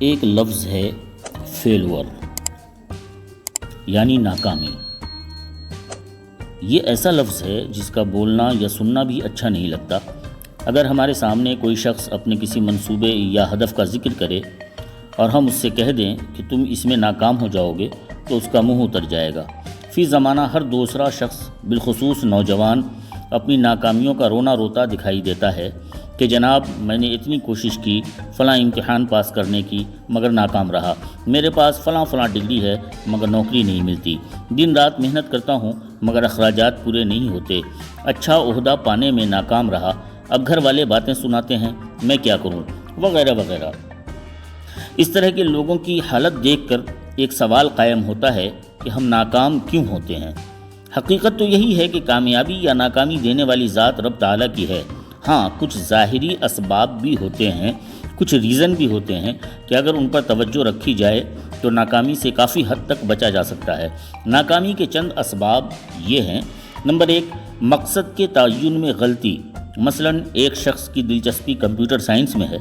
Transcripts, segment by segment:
ایک لفظ ہے فیلور یعنی ناکامی۔ یہ ایسا لفظ ہے جس کا بولنا یا سننا بھی اچھا نہیں لگتا۔ اگر ہمارے سامنے کوئی شخص اپنے کسی منصوبے یا ہدف کا ذکر کرے اور ہم اس سے کہہ دیں کہ تم اس میں ناکام ہو جاؤ گے تو اس کا منہ اتر جائے گا۔ فی زمانہ ہر دوسرا شخص بالخصوص نوجوان اپنی ناکامیوں کا رونا روتا دکھائی دیتا ہے کہ جناب میں نے اتنی کوشش کی فلاں امتحان پاس کرنے کی مگر ناکام رہا، میرے پاس فلاں ڈگری ہے مگر نوکری نہیں ملتی، دن رات محنت کرتا ہوں مگر اخراجات پورے نہیں ہوتے، اچھا عہدہ پانے میں ناکام رہا، اب گھر والے باتیں سناتے ہیں میں کیا کروں، وغیرہ وغیرہ۔ اس طرح کے لوگوں کی حالت دیکھ کر ایک سوال قائم ہوتا ہے کہ ہم ناکام کیوں ہوتے ہیں؟ حقیقت تو یہی ہے کہ کامیابی یا ناکامی دینے والی ذات رب تعالیٰ کی ہے۔ ہاں، کچھ ظاہری اسباب بھی ہوتے ہیں، کچھ ریزن بھی ہوتے ہیں کہ اگر ان پر توجہ رکھی جائے تو ناکامی سے کافی حد تک بچا جا سکتا ہے۔ ناکامی کے چند اسباب یہ ہیں۔ نمبر 1، مقصد کے تعین میں غلطی۔ مثلا ایک شخص کی دلچسپی کمپیوٹر سائنس میں ہے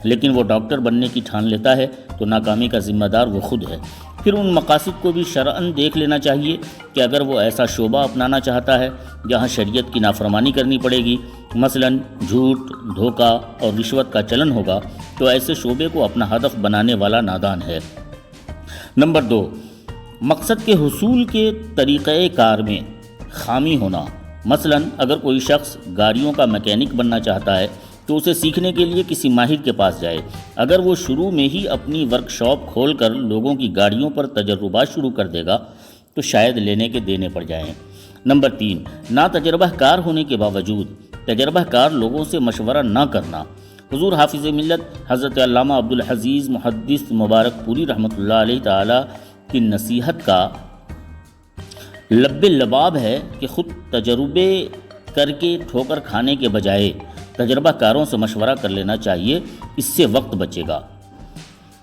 لیکن وہ ڈاکٹر بننے کی ٹھان لیتا ہے تو ناکامی کا ذمہ دار وہ خود ہے۔ پھر ان مقاصد کو بھی شرعاً دیکھ لینا چاہیے کہ اگر وہ ایسا شعبہ اپنانا چاہتا ہے جہاں شریعت کی نافرمانی کرنی پڑے گی، مثلا جھوٹ، دھوکہ اور رشوت کا چلن ہوگا، تو ایسے شعبے کو اپنا ہدف بنانے والا نادان ہے۔ نمبر 2، مقصد کے حصول کے طریقہ کار میں خامی ہونا۔ مثلا اگر کوئی شخص گاڑیوں کا میکینک بننا چاہتا ہے تو اسے سیکھنے کے لیے کسی ماہر کے پاس جائے۔ اگر وہ شروع میں ہی اپنی ورک شاپ کھول کر لوگوں کی گاڑیوں پر تجربات شروع کر دے گا تو شاید لینے کے دینے پڑ جائیں۔ نمبر 3، ناتجربہ کار ہونے کے باوجود تجربہ کار لوگوں سے مشورہ نہ کرنا۔ حضور حافظ ملت حضرت علامہ عبدالحزیز محدث مبارک پوری رحمۃ اللہ علیہ تعالی کی نصیحت کا لب لباب ہے کہ خود تجربے کر کے ٹھوکر کھانے کے بجائے تجربہ کاروں سے مشورہ کر لینا چاہیے، اس سے وقت بچے گا۔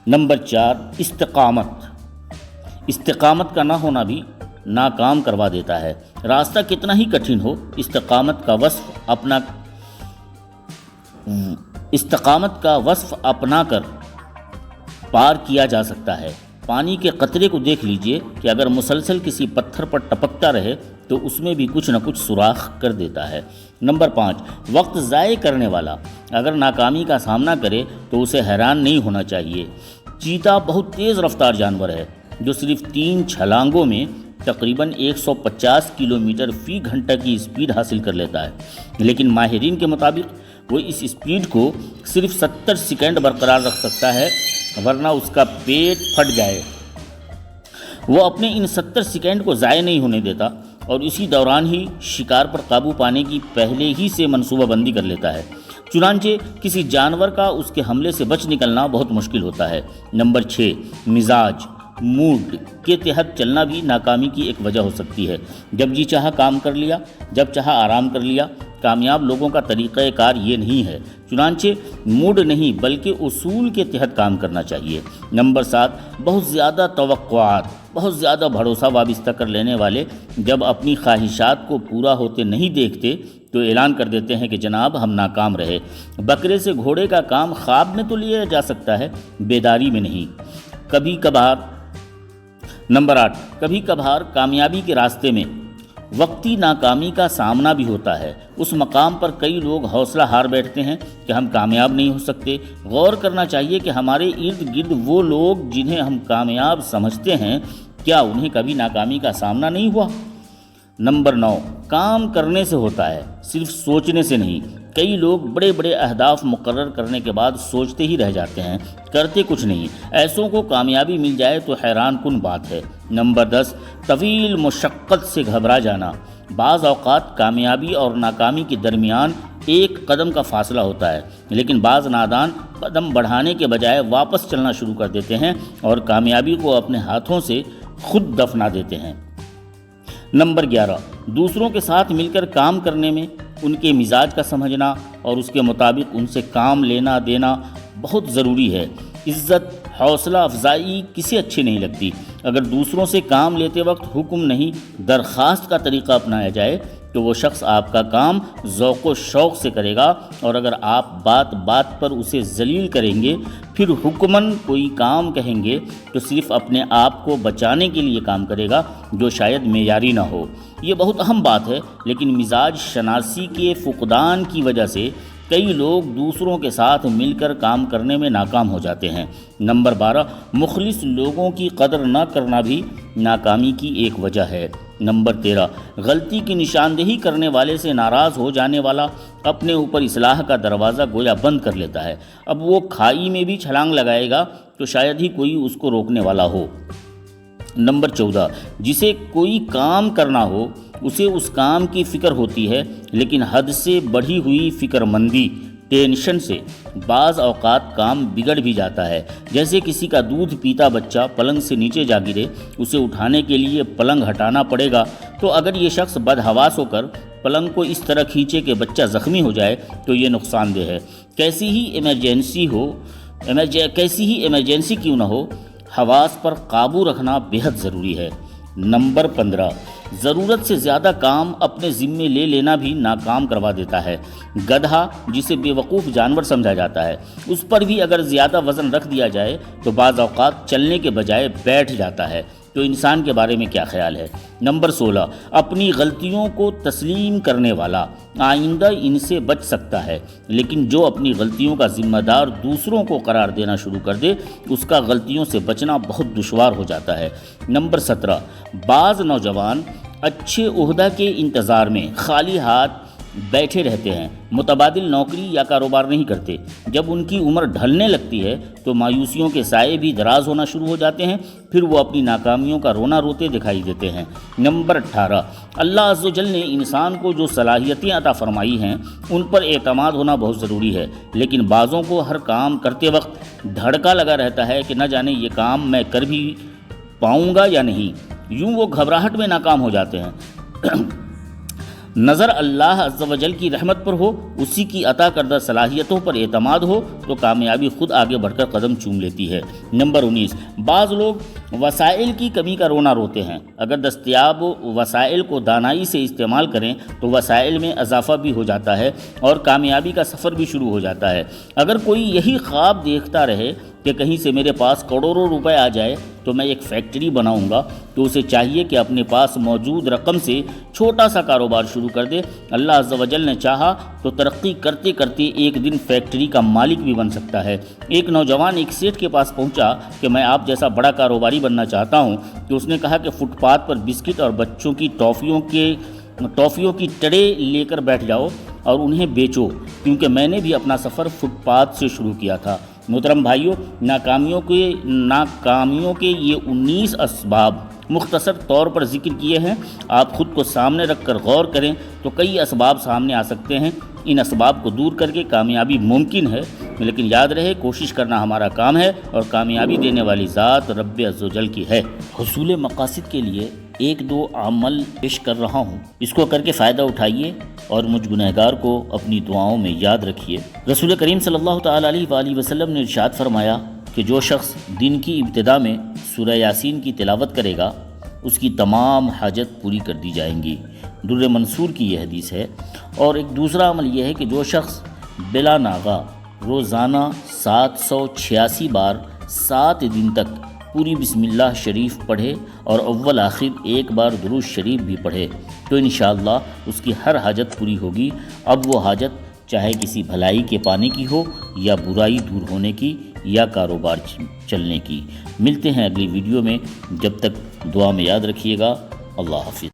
نمبر 4، استقامت کا نہ ہونا بھی ناکام کروا دیتا ہے۔ راستہ کتنا ہی کٹھن ہو، استقامت کا وصف اپنا کر پار کیا جا سکتا ہے۔ پانی کے قطرے کو دیکھ لیجئے کہ اگر مسلسل کسی پتھر پر ٹپکتا رہے تو اس میں بھی کچھ نہ کچھ سوراخ کر دیتا ہے۔ نمبر 5، وقت ضائع کرنے والا اگر ناکامی کا سامنا کرے تو اسے حیران نہیں ہونا چاہیے۔ چیتا بہت تیز رفتار جانور ہے جو صرف 3 چھلانگوں میں تقریباً 150 کلومیٹر فی گھنٹہ کی اسپیڈ حاصل کر لیتا ہے، لیکن ماہرین کے مطابق وہ اس اسپیڈ کو صرف 70 سیکنڈ برقرار رکھ سکتا ہے، ورنہ اس کا پیٹ پھٹ جائے۔ وہ اپنے ان 70 سیکنڈ کو ضائع نہیں ہونے دیتا اور اسی دوران ہی شکار پر قابو پانے کی پہلے ہی سے منصوبہ بندی کر لیتا ہے، چنانچہ کسی جانور کا اس کے حملے سے بچ نکلنا بہت مشکل ہوتا ہے۔ نمبر 6، مزاج موڈ کے تحت چلنا بھی ناکامی کی ایک وجہ ہو سکتی ہے۔ جب جی چاہا کام کر لیا، جب چاہا آرام کر لیا۔ کامیاب لوگوں کا طریقہ کار یہ نہیں ہے، چنانچہ موڈ نہیں بلکہ اصول کے تحت کام کرنا چاہیے۔ نمبر 7، بہت زیادہ توقعات، بہت زیادہ بھروسہ وابستہ کر لینے والے جب اپنی خواہشات کو پورا ہوتے نہیں دیکھتے تو اعلان کر دیتے ہیں کہ جناب ہم ناکام رہے۔ بکرے سے گھوڑے کا کام خواب میں تو لیا جا سکتا ہے، بیداری میں نہیں۔ نمبر 8، کبھی کبھار کامیابی کے راستے میں وقتی ناکامی کا سامنا بھی ہوتا ہے۔ اس مقام پر کئی لوگ حوصلہ ہار بیٹھتے ہیں کہ ہم کامیاب نہیں ہو سکتے۔ غور کرنا چاہیے کہ ہمارے ارد گرد وہ لوگ جنہیں ہم کامیاب سمجھتے ہیں، کیا انہیں کبھی ناکامی کا سامنا نہیں ہوا؟ نمبر 9، کام کرنے سے ہوتا ہے، صرف سوچنے سے نہیں۔ کئی لوگ بڑے بڑے اہداف مقرر کرنے کے بعد سوچتے ہی رہ جاتے ہیں، کرتے کچھ نہیں۔ ایسوں کو کامیابی مل جائے تو حیران کن بات ہے۔ نمبر 10، طویل مشقت سے گھبرا جانا۔ بعض اوقات کامیابی اور ناکامی کے درمیان ایک قدم کا فاصلہ ہوتا ہے، لیکن بعض نادان قدم بڑھانے کے بجائے واپس چلنا شروع کر دیتے ہیں اور کامیابی کو اپنے ہاتھوں سے خود دفنا دیتے ہیں۔ نمبر 11، دوسروں کے ساتھ مل کر کام کرنے میں ان کے مزاج کا سمجھنا اور اس کے مطابق ان سے کام لینا دینا بہت ضروری ہے۔ عزت، حوصلہ افزائی کسے اچھی نہیں لگتی؟ اگر دوسروں سے کام لیتے وقت حکم نہیں درخواست کا طریقہ اپنایا جائے تو وہ شخص آپ کا کام ذوق و شوق سے کرے گا، اور اگر آپ بات بات پر اسے ذلیل کریں گے، پھر حکماً کوئی کام کہیں گے تو صرف اپنے آپ کو بچانے کے لیے کام کرے گا، جو شاید معیاری نہ ہو۔ یہ بہت اہم بات ہے، لیکن مزاج شناسی کے فقدان کی وجہ سے کئی لوگ دوسروں کے ساتھ مل کر کام کرنے میں ناکام ہو جاتے ہیں۔ نمبر 12، مخلص لوگوں کی قدر نہ کرنا بھی ناکامی کی ایک وجہ ہے۔ نمبر 13، غلطی کی نشاندہی کرنے والے سے ناراض ہو جانے والا اپنے اوپر اصلاح کا دروازہ گویا بند کر لیتا ہے۔ اب وہ کھائی میں بھی چھلانگ لگائے گا تو شاید ہی کوئی اس کو روکنے والا ہو۔ نمبر 14، جسے کوئی کام کرنا ہو اسے اس کام کی فکر ہوتی ہے، لیکن حد سے بڑھی ہوئی فکر مندی، ٹینشن سے بعض اوقات کام بگڑ بھی جاتا ہے۔ جیسے کسی کا دودھ پیتا بچہ پلنگ سے نیچے جا گرے، اسے اٹھانے کے لیے پلنگ ہٹانا پڑے گا، تو اگر یہ شخص بدحواس ہو کر پلنگ کو اس طرح کھینچے کہ بچہ زخمی ہو جائے تو یہ نقصان دہ ہے۔ کیسی ہی ایمرجنسی کیوں نہ ہو، حواس پر قابو رکھنا بیحد ضروری ہے۔ نمبر 15، ضرورت سے زیادہ کام اپنے ذمے لے لینا بھی ناکام کروا دیتا ہے۔ گدھا جسے بے وقوف جانور سمجھا جاتا ہے، اس پر بھی اگر زیادہ وزن رکھ دیا جائے تو بعض اوقات چلنے کے بجائے بیٹھ جاتا ہے۔ تو انسان کے بارے میں کیا خیال ہے؟ نمبر 16، اپنی غلطیوں کو تسلیم کرنے والا آئندہ ان سے بچ سکتا ہے، لیکن جو اپنی غلطیوں کا ذمہ دار دوسروں کو قرار دینا شروع کر دے، اس کا غلطیوں سے بچنا بہت دشوار ہو جاتا ہے۔ نمبر 17، بعض نوجوان اچھے عہدہ کے انتظار میں خالی ہاتھ بیٹھے رہتے ہیں، متبادل نوکری یا کاروبار نہیں کرتے۔ جب ان کی عمر ڈھلنے لگتی ہے تو مایوسیوں کے سائے بھی دراز ہونا شروع ہو جاتے ہیں، پھر وہ اپنی ناکامیوں کا رونا روتے دکھائی دیتے ہیں۔ نمبر 18، اللہ عز و جل نے انسان کو جو صلاحیتیں عطا فرمائی ہیں ان پر اعتماد ہونا بہت ضروری ہے، لیکن بعضوں کو ہر کام کرتے وقت دھڑکا لگا رہتا ہے کہ نہ جانے یہ کام میں کر بھی پاؤں گا یا نہیں، یوں وہ گھبراہٹ میں ناکام ہو جاتے ہیں۔ نظر اللہ عز و جل کی رحمت پر ہو، اسی کی عطا کردہ صلاحیتوں پر اعتماد ہو تو کامیابی خود آگے بڑھ کر قدم چوم لیتی ہے۔ نمبر 19، بعض لوگ وسائل کی کمی کا رونا روتے ہیں۔ اگر دستیاب وسائل کو دانائی سے استعمال کریں تو وسائل میں اضافہ بھی ہو جاتا ہے اور کامیابی کا سفر بھی شروع ہو جاتا ہے۔ اگر کوئی یہی خواب دیکھتا رہے کہ کہیں سے میرے پاس کروڑوں روپے آ جائے تو میں ایک فیکٹری بناؤں گا، تو اسے چاہیے کہ اپنے پاس موجود رقم سے چھوٹا سا کاروبار شروع کر دے۔ اللہ عز و جل نے چاہا تو ترقی کرتے کرتے ایک دن فیکٹری کا مالک بھی بن سکتا ہے۔ ایک نوجوان ایک سیٹھ کے پاس پہنچا کہ میں آپ جیسا بڑا کاروباری بننا چاہتا ہوں، تو اس نے کہا کہ فٹ پاتھ پر بسکٹ اور بچوں کی ٹافیوں کی ٹرے لے کر بیٹھ جاؤ اور انہیں بیچو، کیونکہ میں نے بھی اپنا سفر فٹ پاتھ سے شروع کیا تھا۔ محترم بھائیوں، ناکامیوں کے یہ 19 اسباب مختصر طور پر ذکر کیے ہیں۔ آپ خود کو سامنے رکھ کر غور کریں تو کئی اسباب سامنے آ سکتے ہیں۔ ان اسباب کو دور کر کے کامیابی ممکن ہے، لیکن یاد رہے کوشش کرنا ہمارا کام ہے اور کامیابی دینے والی ذات رب عز و جل کی ہے۔ حصول مقاصد کے لیے 1-2 عمل پیش کر رہا ہوں، اس کو کر کے فائدہ اٹھائیے اور مجھ گنہگار کو اپنی دعاؤں میں یاد رکھیے۔ رسول کریم صلی اللہ تعالیٰ علیہ وآلہ وسلم نے ارشاد فرمایا کہ جو شخص دن کی ابتدا میں سورہ یاسین کی تلاوت کرے گا اس کی تمام حاجت پوری کر دی جائیں گی۔ در منصور کی یہ حدیث ہے۔ اور ایک دوسرا عمل یہ ہے کہ جو شخص بلا ناغہ روزانہ 786 بار 7 دن تک پوری بسم اللہ شریف پڑھے اور اول آخر ایک بار درود شریف بھی پڑھے تو انشاءاللہ اس کی ہر حاجت پوری ہوگی۔ اب وہ حاجت چاہے کسی بھلائی کے پانے کی ہو یا برائی دور ہونے کی یا کاروبار چلنے کی۔ ملتے ہیں اگلی ویڈیو میں، جب تک دعا میں یاد رکھیے گا۔ اللہ حافظ۔